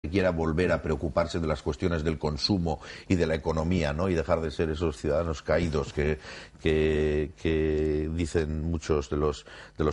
quiera volver a preocuparse de las cuestiones del consumo y de la economía, ¿no? Y dejar de ser esos ciudadanos caídos que dicen muchos de los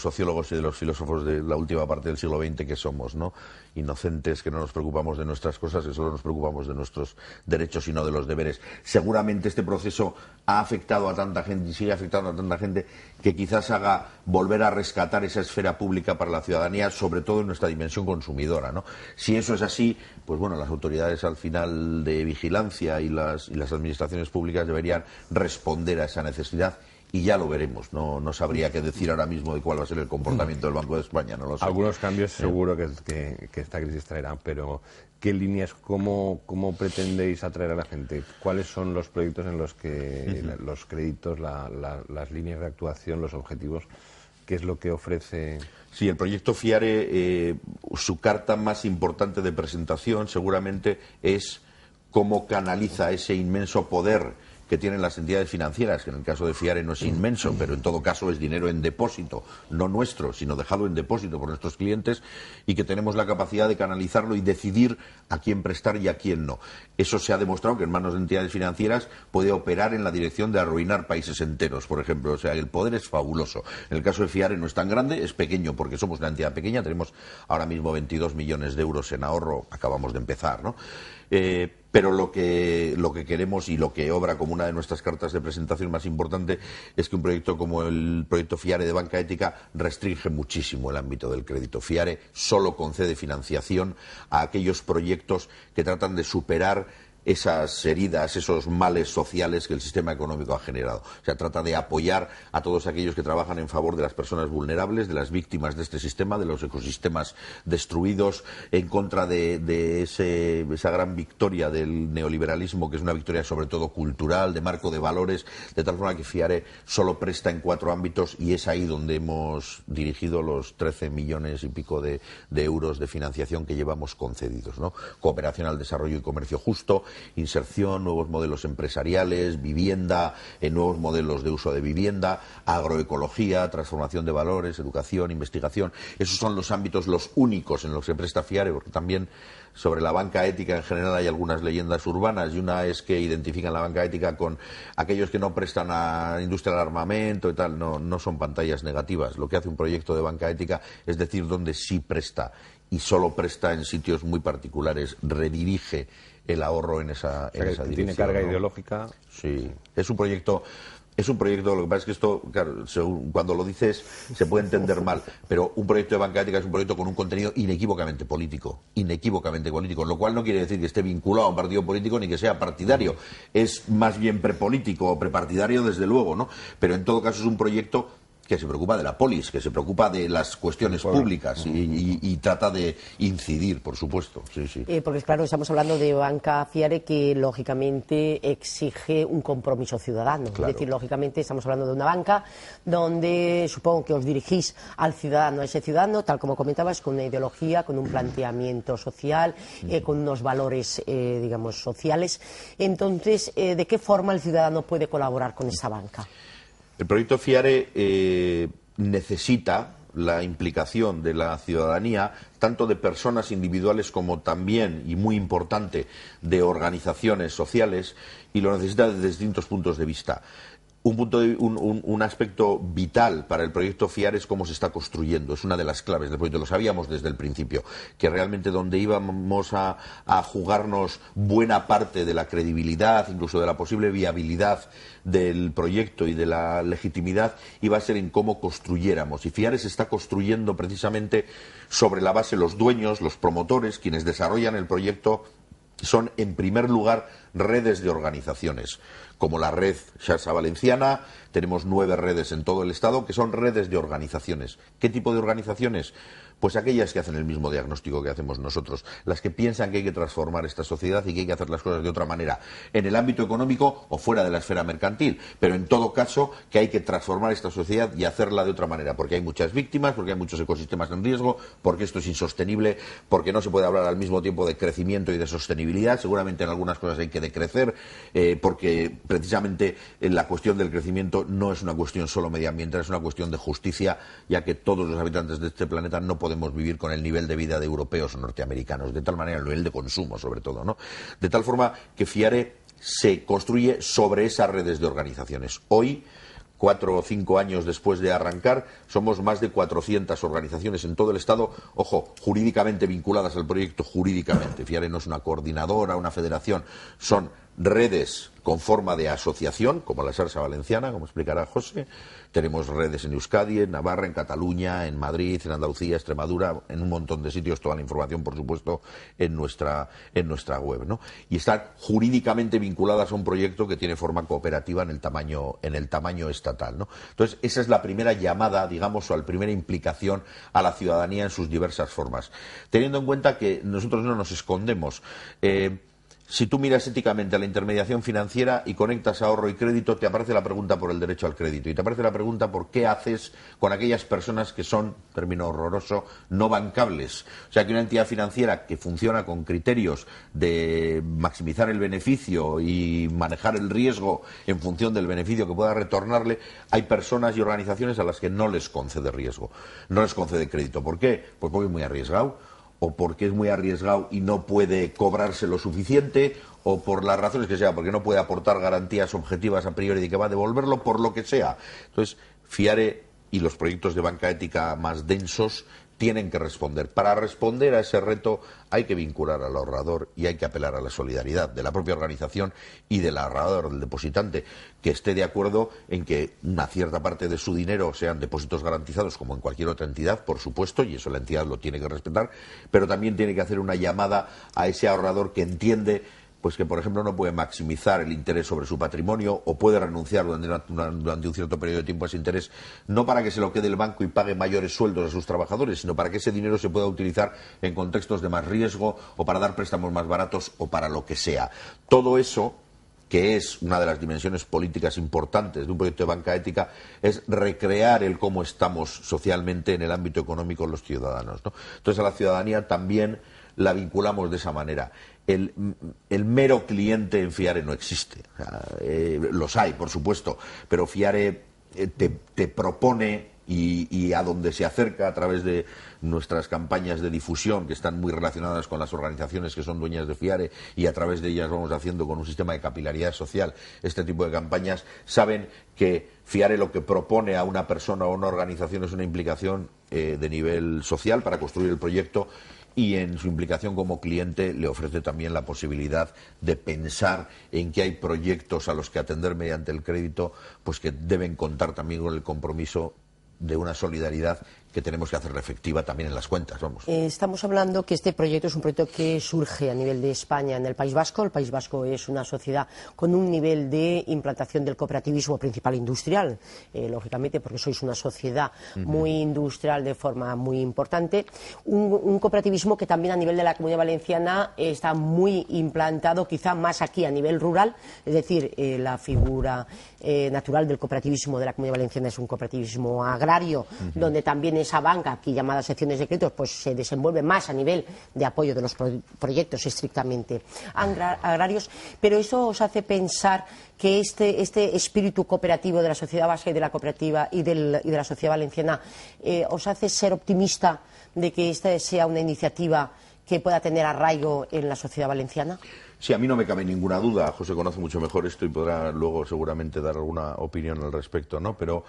sociólogos y de los filósofos de la última parte del siglo XX que somos, ¿no? Inocentes, que no nos preocupamos de nuestras cosas, que solo nos preocupamos de nuestros derechos y no de los deberes. Seguramente este proceso ha afectado a tanta gente y sigue afectando a tanta gente que quizás haga volver a rescatar esa esfera pública para la ciudadanía, sobre todo en nuestra dimensión consumidora, ¿no? Si eso es así, pues bueno, las autoridades al final de vigilancia y las administraciones públicas deberían responder a esa necesidad. Y ya lo veremos, no sabría qué decir ahora mismo de cuál va a ser el comportamiento del Banco de España, no lo sé. Algunos cambios seguro que esta crisis traerá, pero ¿qué líneas, cómo pretendéis atraer a la gente? ¿Cuáles son los proyectos en los que los créditos, las líneas de actuación, los objetivos, qué es lo que ofrece? Sí, el proyecto FIARE, su carta más importante de presentación seguramente es cómo canaliza ese inmenso poder que tienen las entidades financieras, que en el caso de FIARE no es inmenso, pero en todo caso es dinero en depósito, no nuestro, sino dejado en depósito por nuestros clientes, y que tenemos la capacidad de canalizarlo y decidir a quién prestar y a quién no. Eso se ha demostrado que en manos de entidades financieras puede operar en la dirección de arruinar países enteros, por ejemplo. O sea, el poder es fabuloso. En el caso de FIARE no es tan grande, es pequeño porque somos una entidad pequeña, tenemos ahora mismo 22 millones de euros en ahorro, acabamos de empezar, ¿no? Pero lo que queremos y lo que obra como una de nuestras cartas de presentación más importante es que un proyecto como el proyecto FIARE de banca ética restringe muchísimo el ámbito del crédito. FIARE solo concede financiación a aquellos proyectos que tratan de superar esas heridas, esos males sociales que el sistema económico ha generado. O sea, trata de apoyar a todos aquellos que trabajan en favor de las personas vulnerables, de las víctimas de este sistema, de los ecosistemas destruidos, en contra de esa gran victoria del neoliberalismo, que es una victoria sobre todo cultural, de marco de valores, de tal forma que FIARE solo presta en 4 ámbitos y es ahí donde hemos dirigido los 13 millones y pico de euros de financiación que llevamos concedidos, ¿no? Cooperación al desarrollo y comercio justo, inserción, nuevos modelos empresariales, vivienda, nuevos modelos de uso de vivienda, agroecología, transformación de valores, educación, investigación. Esos son los ámbitos, los únicos en los que presta FIARE, porque también sobre la banca ética en general hay algunas leyendas urbanas, y una es que identifican la banca ética con aquellos que no prestan a la industria del armamento y tal. No son pantallas negativas. Lo que hace un proyecto de banca ética es decir dónde sí presta, y solo presta en sitios muy particulares, redirige el ahorro en esa dirección. ¿Tiene carga ideológica? Sí, es un proyecto, lo que pasa es que esto, claro, cuando lo dices se puede entender mal, pero un proyecto de banca ética es un proyecto con un contenido inequívocamente político, lo cual no quiere decir que esté vinculado a un partido político ni que sea partidario, es más bien prepolítico o prepartidario desde luego, ¿no? Pero en todo caso es un proyecto que se preocupa de la polis, que se preocupa de las cuestiones públicas y trata de incidir, por supuesto. Sí. Porque, claro, estamos hablando de banca FIARE que, lógicamente, exige un compromiso ciudadano. Claro. Es decir, lógicamente, estamos hablando de una banca donde supongo que os dirigís al ciudadano, a ese ciudadano, tal como comentabas, con una ideología, con un planteamiento social, con unos valores, digamos, sociales. Entonces, ¿de qué forma el ciudadano puede colaborar con esa banca? El proyecto FIARE necesita la implicación de la ciudadanía, tanto de personas individuales como también, y muy importante, de organizaciones sociales, y lo necesita desde distintos puntos de vista. Un aspecto vital para el proyecto FIARE es cómo se está construyendo. Es una de las claves del proyecto. Lo sabíamos desde el principio, que realmente donde íbamos a jugarnos buena parte de la credibilidad, incluso de la posible viabilidad del proyecto y de la legitimidad, iba a ser en cómo construyéramos. Y FIARE se está construyendo precisamente sobre la base los dueños, los promotores, quienes desarrollan el proyecto. Son, en primer lugar, redes de organizaciones, como la red Xarxa Valenciana. Tenemos 9 redes en todo el Estado que son redes de organizaciones. ¿Qué tipo de organizaciones? Pues aquellas que hacen el mismo diagnóstico que hacemos nosotros, las que piensan que hay que transformar esta sociedad y que hay que hacer las cosas de otra manera, en el ámbito económico o fuera de la esfera mercantil, pero en todo caso que hay que transformar esta sociedad y hacerla de otra manera, porque hay muchas víctimas, porque hay muchos ecosistemas en riesgo, porque esto es insostenible, porque no se puede hablar al mismo tiempo de crecimiento y de sostenibilidad, seguramente en algunas cosas hay que decrecer, porque precisamente la cuestión del crecimiento no es una cuestión solo medioambiental, es una cuestión de justicia, ya que todos los habitantes de este planeta no podemos vivir con el nivel de vida de europeos o norteamericanos, de tal manera el nivel de consumo sobre todo, ¿no? De tal forma que FIARE se construye sobre esas redes de organizaciones. Hoy, 4 o 5 años después de arrancar, somos más de 400 organizaciones en todo el Estado, ojo, jurídicamente vinculadas al proyecto, jurídicamente. FIARE no es una coordinadora, una federación, son redes con forma de asociación, como la Sarsa Valenciana, como explicará José. Tenemos redes en Euskadi, en Navarra, en Cataluña, en Madrid, en Andalucía, Extremadura, en un montón de sitios, toda la información, por supuesto, en nuestra web, ¿no? Y están jurídicamente vinculadas a un proyecto que tiene forma cooperativa en el tamaño estatal, ¿no? Entonces, esa es la primera llamada, digamos, o la primera implicación a la ciudadanía en sus diversas formas. Teniendo en cuenta que nosotros no nos escondemos. Si tú miras éticamente a la intermediación financiera y conectas ahorro y crédito, te aparece la pregunta por el derecho al crédito y te aparece la pregunta por qué haces con aquellas personas que son, término horroroso, no bancables. O sea, que una entidad financiera que funciona con criterios de maximizar el beneficio y manejar el riesgo en función del beneficio que pueda retornarle, hay personas y organizaciones a las que no les concede riesgo, no les concede crédito. ¿Por qué? Pues porque es muy arriesgado, o porque es muy arriesgado y no puede cobrarse lo suficiente, o por las razones que sea, porque no puede aportar garantías objetivas a priori de que va a devolverlo, por lo que sea. Entonces, FIARE y los proyectos de banca ética más densos tienen que responder. Para responder a ese reto hay que vincular al ahorrador y hay que apelar a la solidaridad de la propia organización y del ahorrador, del depositante, que esté de acuerdo en que una cierta parte de su dinero sean depósitos garantizados como en cualquier otra entidad, por supuesto, y eso la entidad lo tiene que respetar, pero también tiene que hacer una llamada a ese ahorrador que entiende pues que, por ejemplo, no puede maximizar el interés sobre su patrimonio o puede renunciar durante un cierto periodo de tiempo a ese interés, no para que se lo quede el banco y pague mayores sueldos a sus trabajadores, sino para que ese dinero se pueda utilizar en contextos de más riesgo o para dar préstamos más baratos o para lo que sea. Todo eso, que es una de las dimensiones políticas importantes de un proyecto de banca ética, es recrear el cómo estamos socialmente en el ámbito económico los ciudadanos, ¿no? Entonces, a la ciudadanía también la vinculamos de esa manera. El mero cliente en FIARE no existe. O sea, los hay, por supuesto, pero FIARE te propone y a donde se acerca a través de nuestras campañas de difusión, que están muy relacionadas con las organizaciones que son dueñas de FIARE, y a través de ellas vamos haciendo con un sistema de capilaridad social este tipo de campañas, saben que FIARE lo que propone a una persona o a una organización es una implicación de nivel social para construir el proyecto, y en su implicación como cliente le ofrece también la posibilidad de pensar en que hay proyectos a los que atender mediante el crédito, pues que deben contar también con el compromiso de una solidaridad que tenemos que hacer efectiva también en las cuentas, vamos. Estamos hablando que este proyecto es un proyecto que surge a nivel de España en el País Vasco. El País Vasco es una sociedad con un nivel de implantación del cooperativismo principal industrial, lógicamente porque sois una sociedad muy industrial de forma muy importante. Un cooperativismo que también a nivel de la Comunidad Valenciana está muy implantado, quizá más aquí a nivel rural, es decir, la figura natural del cooperativismo de la Comunidad Valenciana es un cooperativismo agrario, donde también esa banca, aquí llamada secciones de créditos, pues se desenvuelve más a nivel de apoyo de los proyectos estrictamente agrarios, pero eso os hace pensar que este espíritu cooperativo de la sociedad vasca y de la cooperativa y de la sociedad valenciana os hace ser optimista de que esta sea una iniciativa que pueda tener arraigo en la sociedad valenciana. Sí, a mí no me cabe ninguna duda. José conoce mucho mejor esto y podrá luego seguramente dar alguna opinión al respecto, ¿no? Pero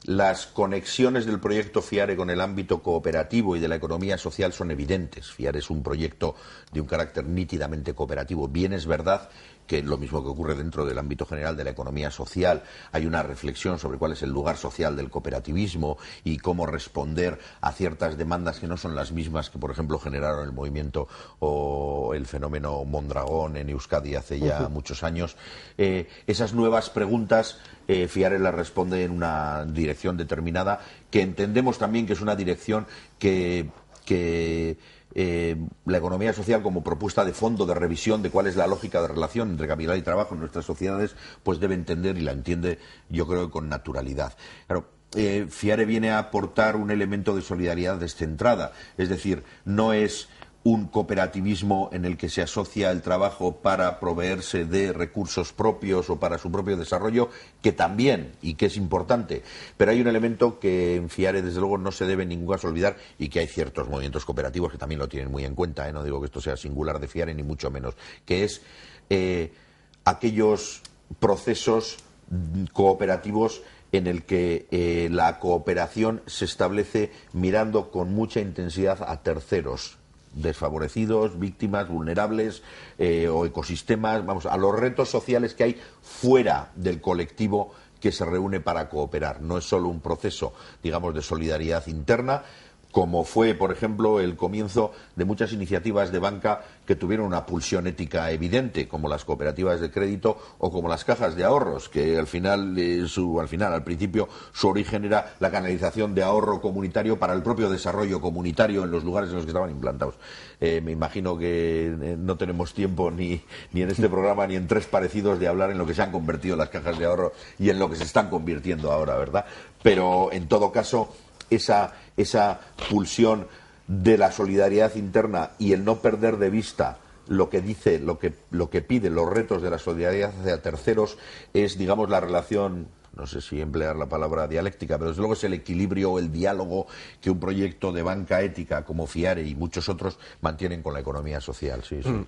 las conexiones del proyecto FIARE con el ámbito cooperativo y de la economía social son evidentes. FIARE es un proyecto de un carácter nítidamente cooperativo. Bien es verdad que lo mismo que ocurre dentro del ámbito general de la economía social, hay una reflexión sobre cuál es el lugar social del cooperativismo y cómo responder a ciertas demandas que no son las mismas que, por ejemplo, generaron el movimiento o el fenómeno Mondragón en Euskadi hace ya muchos años. Esas nuevas preguntas FIARE las responde en una dirección determinada, que entendemos también que es una dirección que la economía social como propuesta de fondo de revisión de cuál es la lógica de relación entre capital y trabajo en nuestras sociedades, pues debe entender, y la entiende yo creo con naturalidad. Claro, FIARE viene a aportar un elemento de solidaridad descentrada, es decir, no es un cooperativismo en el que se asocia el trabajo para proveerse de recursos propios o para su propio desarrollo, que también, y que es importante. Pero hay un elemento que en FIARE, desde luego, no se debe en ningún caso olvidar, y que hay ciertos movimientos cooperativos que también lo tienen muy en cuenta, no digo que esto sea singular de FIARE, ni mucho menos, que es aquellos procesos cooperativos en el que la cooperación se establece mirando con mucha intensidad a terceros, desfavorecidos, víctimas, vulnerables o ecosistemas, vamos, a los retos sociales que hay fuera del colectivo que se reúne para cooperar. No es solo un proceso, digamos, de solidaridad interna, como fue, por ejemplo, el comienzo de muchas iniciativas de banca que tuvieron una pulsión ética evidente, como las cooperativas de crédito o como las cajas de ahorros, que al principio, su origen era la canalización de ahorro comunitario para el propio desarrollo comunitario en los lugares en los que estaban implantados. Me imagino que no tenemos tiempo ni en este programa ni en tres parecidos de hablar en lo que se han convertido las cajas de ahorro y en lo que se están convirtiendo ahora, ¿verdad? Pero, en todo caso, esa pulsión de la solidaridad interna y el no perder de vista lo que dice, lo que pide, los retos de la solidaridad hacia terceros es, digamos, la relación, no sé si emplear la palabra dialéctica, pero desde luego es el equilibrio o el diálogo que un proyecto de banca ética como FIARE y muchos otros mantienen con la economía social. Sí, sí.